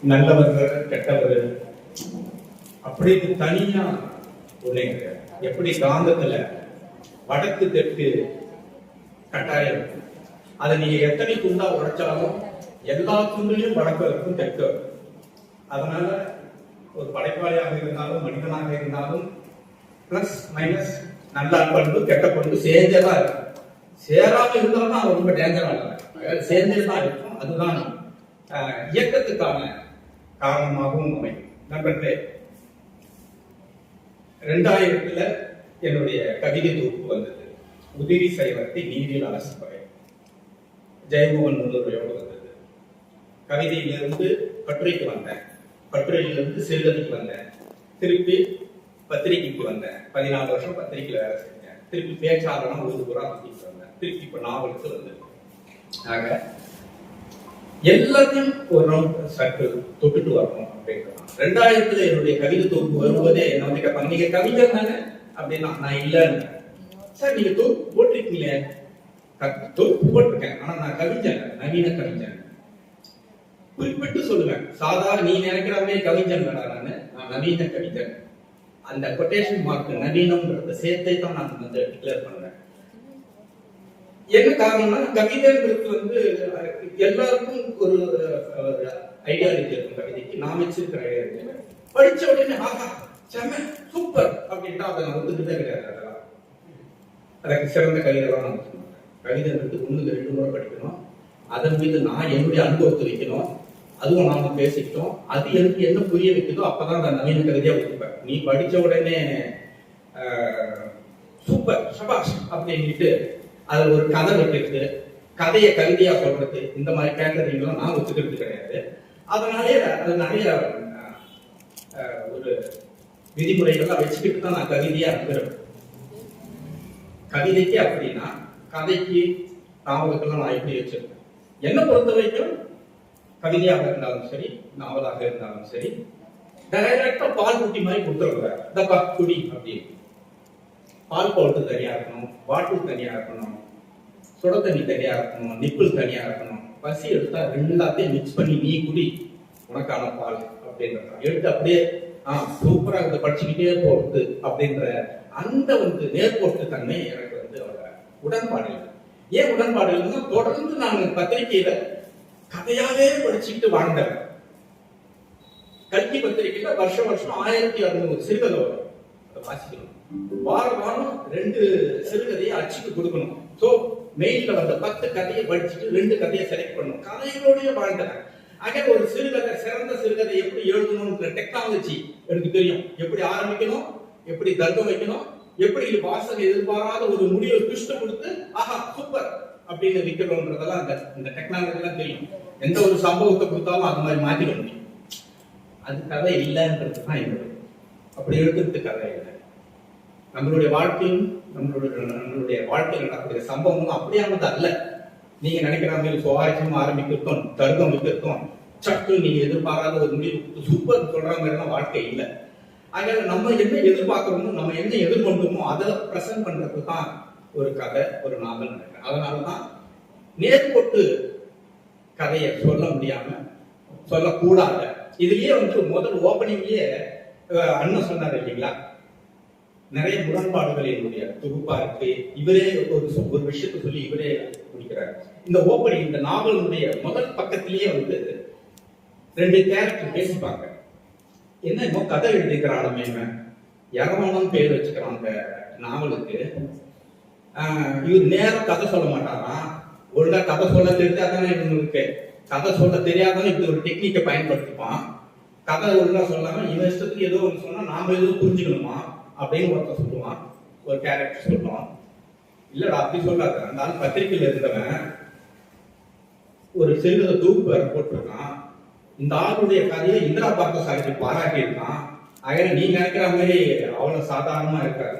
நல்லவர்கள் கெட்டவர்கள் அப்படின்னு தனியா ஒண்ணே எப்படி காந்தத்துல வடக்கு தெற்கு கட்டாயம் அதை நீங்க எத்தனை துண்டா உடைச்சாலும் எல்லா துண்டிலையும் வடக்கு இருக்கும் தெற்கு. அதனால ஒரு படைப்பாளியாக இருந்தாலும் மனிதனாக இருந்தாலும் பிளஸ் மைனஸ் நல்ல பண்பு கெட்ட பண்பு சேர்ந்தேதான் இருக்கும். சேராம இருந்தாலும் அவன் ரொம்ப டேஞ்சரா இருக்கும். சேர்ந்தேதான் இருக்கும். அதுதான் இயக்கத்துக்கான காரணமாகவும் அமையும். நண்பர்களே, 2000 என்னுடைய கவிதை தொகுப்பு வந்தது. உதிரி சைவத்தை நீரில் அரசு பகை ஜெயமோகன் முன்னுரையோடு வந்தது. கவிதையிலிருந்து கட்டுரைக்கு வந்தேன், கட்டுரையிலிருந்து சிறுகதைக்கு வந்தேன், திருப்பி பத்திரிகைக்கு வந்தேன். 14 வருஷம் பத்திரிகையில வேலை செஞ்சேன். திருப்பி பேச்சாளனா ஒரு புறா பத்திரிக்கை வந்தேன். திருப்பி இப்ப நாவலுக்கு வந்து ஆக எல்லாத்தையும் ஒரு ரவுண்ட் சர்க்கிள் தொட்டுட்டு வரணும் அப்படின்றான். 2000 என்னுடைய கவிதை தொகுப்பு வரும்போதே என்ன வந்து கேட்பாங்க, நீங்க கவிஞர் தானே அப்படின்னா நான் இல்லைன்னு. சார் நீங்க தொகுப்பு போட்டிருக்கீங்களே, தொகுப்பு போட்டிருக்கேன், ஆனா நான் கவிஞன், நவீன கவிஞன் குறிப்பிட்டு சொல்லுவேன். சாதாரண நீ நினைக்கிற மாதிரி கவிஞன் வேணாம், நான் நவீன கவிஞன். அந்த கொட்டேஷன் மார்க் நவீனம்ன்றத சேர்த்தே தான் நான் வந்து டிக்ளேர் பண்ணுவேன். என்ன காரணம்னா கவிதைங்கிறது வந்து எல்லாருக்கும் ஒரு ஐடியாலஜி இருக்கும். கவிதைக்கு நான் வச்சிருக்கிற ஐடியாலஜி படிச்ச உடனே ஆஹா செம்ம சூப்பர் அப்படின்ட்டு அதை நான் ஒத்துக்கிட்டே கிடையாது. அதெல்லாம் அதுக்கு சிறந்த கவிதைலாம் நான் வச்சுக்கணும். கவிதைங்கிறது 1-2 முறை படிக்கணும். அதன் மீது நான் என்னுடைய அனுபவத்தை வைக்கணும். அதுவும் நாம பேசிக்கிட்டோம். அது எனக்கு என்ன புரிய வைக்குதோ அப்பதான் அந்த நவீன கவிதையா ஒத்துப்பேன். நீ படிச்ச உடனே சூப்பர் சபாஷ் அப்படின்ட்டு அதுல ஒரு கதை வைக்கிறது, கதையை கவிதையா சொல்றது, இந்த மாதிரி கேட்டகரிகள்லாம் நான் ஒத்துக்கிறது கிடையாது. அதனாலே அது நிறைய ஒரு விதிமுறைகள்லாம் வச்சுக்கிட்டு தான் நான் கவிதையா இருக்கிறேன். கவிதைக்கு அப்படின்னா கதைக்கு நாவலுக்கெல்லாம் நான் எப்படி வச்சிருக்கேன். என்னை பொறுத்த வரைக்கும் கவிதையாக இருந்தாலும் சரி, நாவலாக இருந்தாலும் சரி, டைரக்டா பால் குட்டி மாதிரி கொடுத்துருக்கூடாது. இந்த குடி அப்படின்னு பால் பவுடர் தனியா இருக்கணும், பாட்டில் தனியா இருக்கணும், சுட தண்ணி தனியா இருக்கணும், நிப்பிள் தனியா இருக்கணும். பசி எடுத்தா எல்லாத்தையும் மிக்ஸ் பண்ணி நீ குடி, உனக்கான பால் அப்படின்ற எடுத்து அப்படியே சூப்பரா இதை படிச்சுக்கிட்டே போகுது அப்படின்ற அந்த வந்து நேர்கோட்டு தன்மை எனக்கு வந்து உடன்பாடு இல்லை. ஏன் உடன்பாடு இல்லைன்னா தொடர்ந்து நான் பத்திரிகையில கதையாவே படிச்சுக்கிட்டு வாழ்ந்தேன். கல்கி பத்திரிகையில வருஷம் 1600 சிறுகதை வரும், அதை வாசிக்கணும். வாரம் 2 சிறுகதையை அச்சுக்கு கொடுக்கணும். சோ மெயில்ல வந்த 10 கதையை படிச்சுட்டு 2 கதையை செலக்ட் பண்ணணும். கதைகளோடய வாழ்ந்தேன். ஆக ஒரு சிறுகதை, சிறந்த சிறுகதை எப்படி எழுதணும்ன்ற டெக்னாலஜி எனக்கு தெரியும். எப்படி ஆரம்பிக்கணும், எப்படி தர்க்கம் வைக்கணும், எப்படி வாசகை எதிர்பாராத ஒரு முடிவை ட்விஸ்ட் கொடுத்து ஆஹா சூப்பர் அப்படின்னு விற்கிறோம்ன்றதெல்லாம் இந்த டெக்னாலஜி எல்லாம் தெரியும். எந்த ஒரு சம்பவத்தை கொடுத்தாலும் அது மாதிரி மாத்திக்க முடியும். அது கதை இல்லைன்றது தான் என்னுடைய, அப்படி எடுத்துட்டு கதை இல்லை. நம்மளுடைய வாழ்க்கையும் நம்மளுடைய வாழ்க்கையில் நடக்கக்கூடிய சம்பவமும் அப்படியானது அல்ல. நீங்க நினைக்கிற மாதிரி சுவாரஸ்யமா ஆரம்பிக்கிறதும் தர்க்கம் வைக்கிறதும் சட்டு நீங்க எதிர்பாராத ஒரு முடிவு சூப்பர் சொல்ற மாதிரி எல்லாம் வாழ்க்கை இல்லை. ஆக நம்ம என்ன எதிர்பார்க்கிறோமோ, நம்ம என்ன எதிர்கொண்டோமோ அதை பிரசன்ட் பண்றதுக்கு தான் ஒரு கதை, ஒரு நாவல் நினைக்கிறேன். அதனாலதான் நேர்கொட்டு கதையை சொல்ல முடியாம சொல்லக்கூடாது. இதுலயே வந்து முதல் ஓப்பனிங்லயே அண்ணன் சொன்னார் இல்லைங்களா, நிறைய முரண்பாடுகள் என்னுடைய தொகுப்பா இருக்கு. இவரே ஒரு விஷயத்தை சொல்லி இவரே முடிக்கிறார். இந்த ஓப்பனிங், இந்த நாவலுடைய முதல் பக்கத்திலேயே வந்து 2 கேரக்டர் பேசிப்பாங்க. என்ன கதை எழுதிக்கிறான், யரவானம் பேர் வச்சுக்கிறான் அந்த நாவலுக்கு. இவர் நேரம் கதை சொல்ல மாட்டாராம். ஒழுங்கா கதை சொல்ல தெரியாதானே இவங்களுக்கு, கதை சொல்ல தெரியாதானே இப்படி ஒரு டெக்னிக்கை பயன்படுத்திப்பான். கதை ஒழுங்கா சொல்லாம இவன் இஷ்டத்துக்கு ஏதோ ஒன்று சொன்னா நாம ஏதோ புரிஞ்சுக்கணுமா அப்படின்னு ஒருத்தர் சொல்லுவான். ஒரு கேரக்டர் சொல்லுவான், இல்லடா அப்படி சொல்லாத, அந்த ஆள் பத்திரிகையில் இருந்தவன் ஒரு சிறுகதை தொகுப்பு போட்டிருக்கான். இந்த ஆளுடைய கதையை இந்திரா பார்த்தசாரதி பாராட்டி இருக்கான். ஆக நீ நினைக்கிற மாதிரி அவ்வளவு சாதாரணமா இருக்காரு.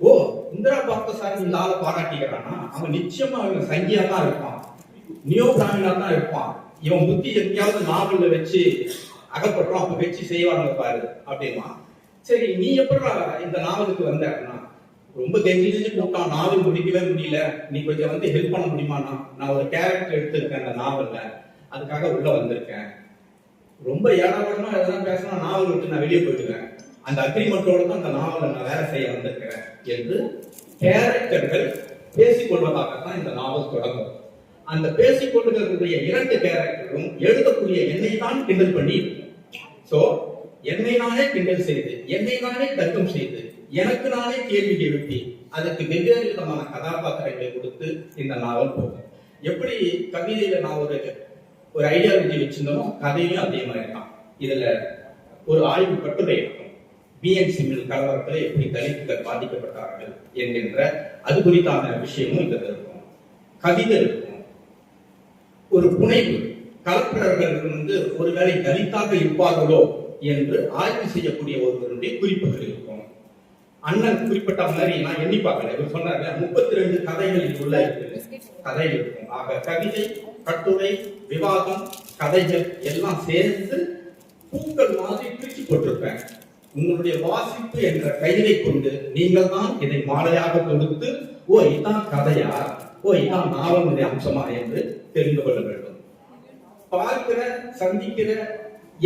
ஓ, இந்திரா பார்த்தசாரதி இந்த ஆளை பாராட்டிக்கிறானா, அவன் நிச்சயமா அவன் சங்கியா தான் இருப்பான், நியோ பிராமினா தான் இருப்பான். இவன் புத்தி எங்கேயாவது நாவல்ல வச்சு அகப்பட்டுறோம், அப்ப வச்சு செய்வாங்க பாரு அப்படின்னா. சரி, நீ எப்படி இந்த நாவலுக்கு வந்த? ரொம்ப கெஞ்சி கூப்பிட்டான், நாவல் முடிக்கவே முடியல, நீ கொஞ்சம் வந்து ஹெல்ப் பண்ண முடியுமாண்ணா? நான் ஒரு கேரக்டர் எடுத்திருக்கேன் அந்த நாவல்ல, அதுக்காக உள்ள வந்திருக்கேன். ரொம்ப ஏடாபடமா எதனா பேசினா நாவல் விட்டு நான் வெளியே போயிடுவேன், அந்த அக்ரிமெண்டோட தான் அந்த நாவலை நான் வேலை செய்ய வந்திருக்கிறேன் என்று கேரக்டர்கள் பேசிக்கொள்வதாகத்தான் இந்த நாவல் தொடங்கும். அந்த பேசிக்கொள்ளுடைய 2 கேரக்டரும் எழுதக்கூடிய என்னை தான் கிண்டல் பண்ணி இருக்கும். சோ என்னை நானே கிண்டல் செய்து, என்னை நானே தர்க்கம் செய்து, எனக்கு நானே கேள்வி எழுப்பி அதற்கு வெவ்வேறு விதமான கதாபாத்திரங்களை கொடுத்து இந்த நாவல் போகும். எப்படி கவிதையில நான் ஒரு ஐடியாலஜி வச்சிருந்தோமோ கதையும் அதே மாதிரி தான். இதுல ஒரு ஆய்வு கட்டுரை இருக்கும், பிஎன்சி மில் கலவரத்தில் எப்படி தலித்துகள் பாதிக்கப்பட்டார்கள் என்கின்ற அது குறித்தான விஷயமும் இதுல இருக்கும். கவிதை இருக்கும், ஒரு புனைவு, கலப்பிரர்கள் ஒருவேளை தலித்தாக இருப்பார்களோ என்று ஆய்வு செய்யக்கூடிய ஒருவருடைய குறிப்புகள் இருக்கும். அண்ணன் குறிப்பிட்ட மாதிரி நான் எண்ணி பார்க்கல, இவர் சொன்னார் 32 கதைகள் இதுள்ள இருக்கு, கதை இருக்கும். ஆக கவிதை, கட்டுரை, விவாதம், கதைகள் எல்லாம் சேர்ந்து பூக்கள் மாதிரி பிரிச்சு போட்டிருப்பேன். உங்களுடைய வாசிப்பு என்ற கையை கொண்டு நீங்கள் தான் இதை மாலையாக கொடுத்து, ஓ இதான் கதையா, ஓ இதான் நாவலுடைய அம்சமா என்று தெரிந்து கொள்ள வேண்டும். பார்க்கிற சந்திக்கிற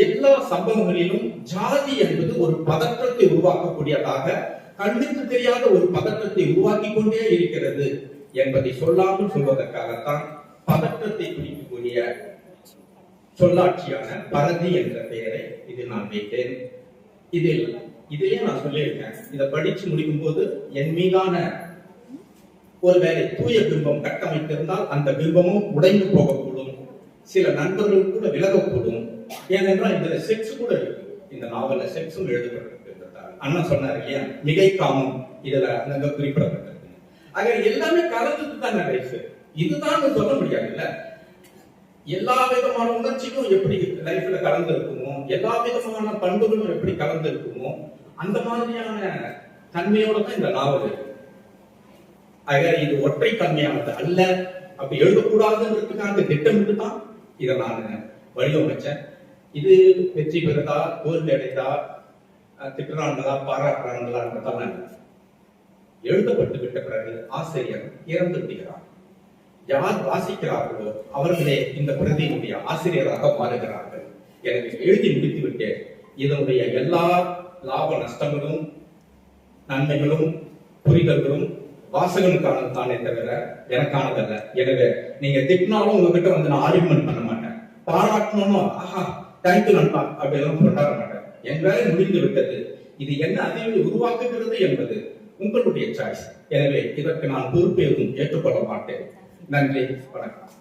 எல்லா சம்பவங்களிலும் ஜாதி என்பது ஒரு பதற்றத்தை உருவாக்கக்கூடியதாக, கண்ணுக்கு தெரியாத ஒரு பதற்றத்தை உருவாக்கி கொண்டே இருக்கிறது என்பதை சொல்லாமல் சொல்வதற்காகத்தான் பதற்றத்தை குறிக்கக்கூடிய சொல்லாட்சியான பரதி என்ற பெயரை இதில் நான் வைத்தேன். இதிலே நான் சொல்லியிருக்கேன், இதை படிச்சு முடிக்கும் போது என் மீதான ஒருவேளை தூய பிம்பம் கட்டமைத்திருந்தால் அந்த பிம்பமும் உடைந்து போகக்கூடும், சில நண்பர்கள் கூட விலகக்கூடும். ஏனென்றால் இதுல செக்ஸ் கூட இருக்கு, இந்த நாவல்ல செக்ஸும் எழுதப்பட்டிருக்கு. அண்ணன் சொன்னார் இல்லையா, மிகை காமம் இதுல அங்க குறிப்பிடப்பட்டிருக்கு. ஆக எல்லாமே கலந்துட்டு தான் லைஃப், இதுதான் சொல்ல முடியாது இல்ல. எல்லா விதமான உணர்ச்சிகளும் எப்படி லைஃப்ல கலந்து இருக்குமோ, எல்லா விதமான பண்புகளும் எப்படி கலந்து இருக்குமோ, அந்த மாதிரியான தன்மையோட தான் இந்த நாவல் இருக்கு. ஆக இது ஒற்றை தன்மையானது அல்ல, அப்படி எழுதக்கூடாதுன்றதுக்காக திட்டமிட்டு தான் இதை நான் வடிவமைச்சேன். இது வெற்றி பெறுதா தோல்வி அடைந்தா, திட்டுறாங்களா பாராட்டுறாங்களான்றதால எழுதப்பட்டு விட்ட பிறகு ஆசிரியர் இறந்து விடுகிறார். யார் வாசிக்கிறார்களோ அவர்களே இந்த பிரதியினுடைய ஆசிரியராக மாறுகிறார்கள். எனக்கு எழுதி முடித்து விட்டேன், இதனுடைய எல்லா லாப நஷ்டங்களும் நன்மைகளும் புரிதல்களும் வாசகனுக்கானதானே தவிர எனக்கானதல்ல. எனவே நீங்க திட்டினாலும் உங்ககிட்ட நான் ஆர்குமெண்ட் பண்ண மாட்டேன், பாராட்டணும்னு ஆஹா தேங்க்யூ நண்பா அப்படியெல்லாம் கொண்டாட மாட்டேன். என் வேலை முடிந்து விட்டது, இது என்ன அதிர்வை உருவாக்குகிறது என்பது உங்களுடைய சாய்ஸ். எனவே இதற்கு நான் பொறுப்பேதும் ஏற்றுக்கொள்ள மாட்டேன். நன்றி, வணக்கம்.